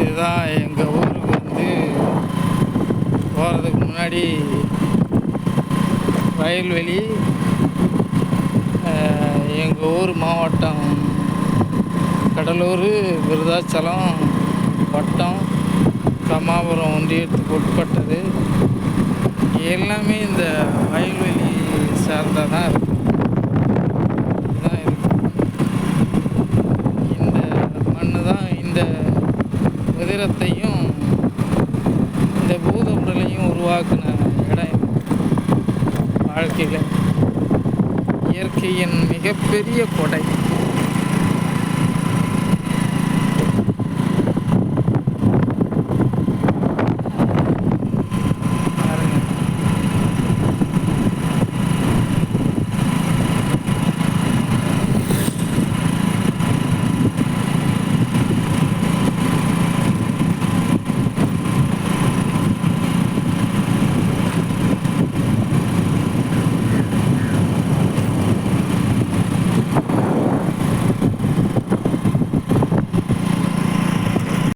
இதுதான் எங்கள் ஊருக்கு போகிறதுக்கு முன்னாடி வயல்வெளி. எங்கள் ஊர் மாவட்டம் கடலூர், விருதாச்சலம் வட்டம், கம்மாபுரம் ஒன்றியத்துக்கு உட்பட்டது. எல்லாமே இந்த வயல்வெளி சார்ந்ததான் இருக்கும். இதுதான் இருக்கும். இந்த மண்ணு தான் இந்த உதிரத்தையும் இந்த பூத உடலையும் உருவாக்கின இடம். வாழ்க்கையில் இயற்கையின் மிகப்பெரிய கொடை.